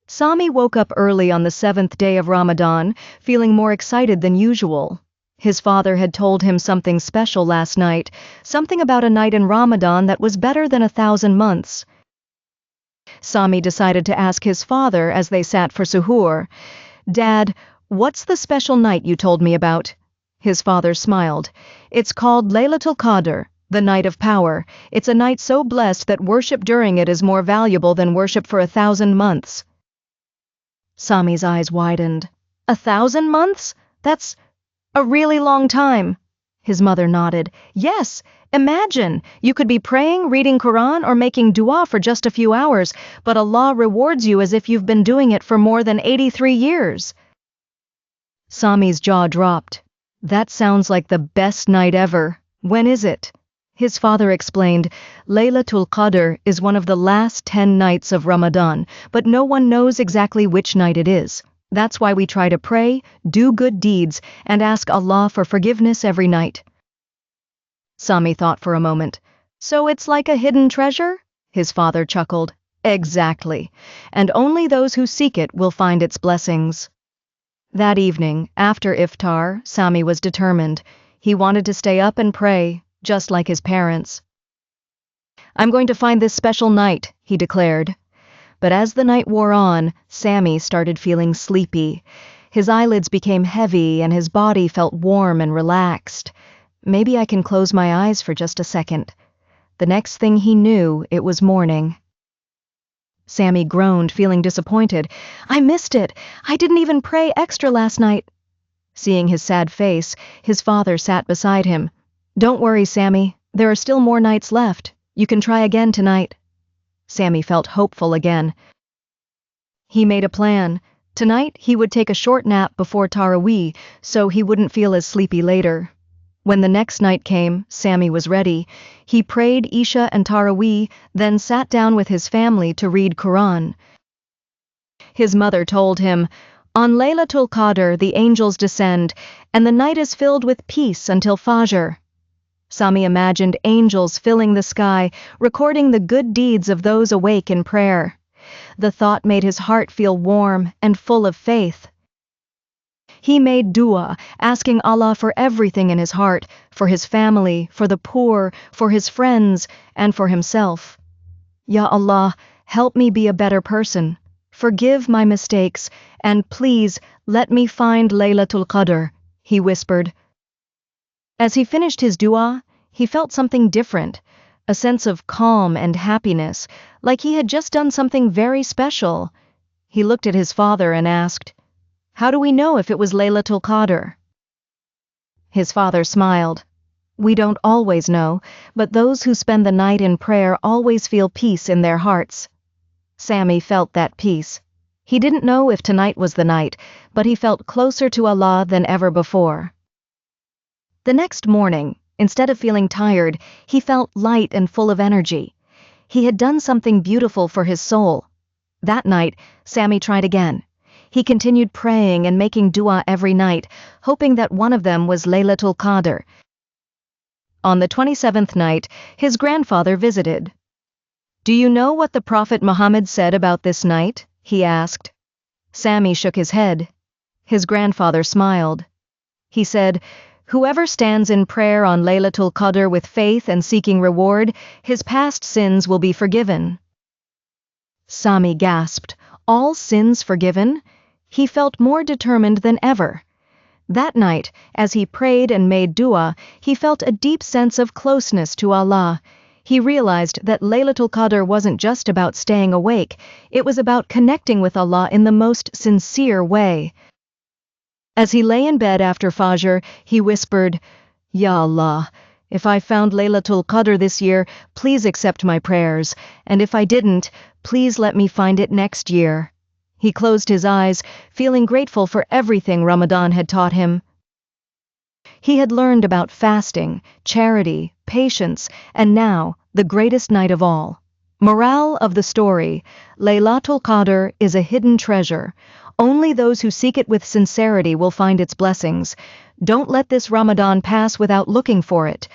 Sami woke up early on the seventh day of Ramadan, feeling more excited than usual. His father had told him something special last night, something about a night in Ramadan that was better than 1,000 months. Sami decided to ask his father as they sat for suhoor. "Dad, what's the special night you told me about?" His father smiled. "It's called Laylatul Qadr, the night of power. It's a night so blessed that worship during it is more valuable than worship for 1,000 months. Sami's eyes widened. 1,000 months? That's a really long time. His mother nodded. Yes, imagine, you could be praying, reading Quran, or making dua for just a few hours, but Allah rewards you as if you've been doing it for more than 83 years. Sami's jaw dropped. That sounds like the best night ever. When is it? His father explained, Laylatul Qadr is one of the last 10 nights of Ramadan, but no one knows exactly which night it is. That's why we try to pray, do good deeds, and ask Allah for forgiveness every night. Sami thought for a moment. So it's like a hidden treasure? His father chuckled. Exactly. And only those who seek it will find its blessings. That evening, after iftar, Sami was determined. He wanted to stay up and pray, just like his parents. "I'm going to find this special night," he declared. But as the night wore on, Sami started feeling sleepy. His eyelids became heavy and his body felt warm and relaxed. Maybe I can close my eyes for just a second. The next thing he knew, it was morning. Sami groaned, feeling disappointed. "I missed it. I didn't even pray extra last night." Seeing his sad face, his father sat beside him. "Don't worry, Sami. There are still more nights left. You can try again tonight." Sami felt hopeful again. He made a plan. Tonight, he would take a short nap before Taraweeh, so he wouldn't feel as sleepy later. When the next night came, Sami was ready. He prayed Isha and Taraweeh, then sat down with his family to read Quran. His mother told him, "On Laylatul Qadr the angels descend, and the night is filled with peace until Fajr." Sami imagined angels filling the sky, recording the good deeds of those awake in prayer. The thought made his heart feel warm and full of faith. He made dua, asking Allah for everything in his heart, for his family, for the poor, for his friends, and for himself. "Ya Allah, help me be a better person. Forgive my mistakes, and please let me find Laylatul Qadr," he whispered. As he finished his dua, he felt something different, a sense of calm and happiness, like he had just done something very special. He looked at his father and asked, "How do we know if it was Laylatul Qadr?" His father smiled. "We don't always know, but those who spend the night in prayer always feel peace in their hearts." Sami felt that peace. He didn't know if tonight was the night, but he felt closer to Allah than ever before. The next morning, instead of feeling tired, he felt light and full of energy. He had done something beautiful for his soul. That night, Sami tried again. He continued praying and making dua every night, hoping that one of them was Laylatul Qadr. On the 27th night, his grandfather visited. "Do you know what the Prophet Muhammad said about this night?" he asked. Sami shook his head. His grandfather smiled. He said, "Whoever stands in prayer on Laylatul Qadr with faith and seeking reward, his past sins will be forgiven." Sami gasped. All sins forgiven? He felt more determined than ever. That night, as he prayed and made dua, he felt a deep sense of closeness to Allah. He realized that Laylatul Qadr wasn't just about staying awake, it was about connecting with Allah in the most sincere way. As he lay in bed after Fajr, he whispered, "Ya Allah, if I found Laylatul Qadr this year, please accept my prayers, and if I didn't, please let me find it next year." He closed his eyes, feeling grateful for everything Ramadan had taught him. He had learned about fasting, charity, patience, and now, the greatest night of all. Morale of the story: Laylatul Qadr is a hidden treasure. Only those who seek it with sincerity will find its blessings. Don't let this Ramadan pass without looking for it.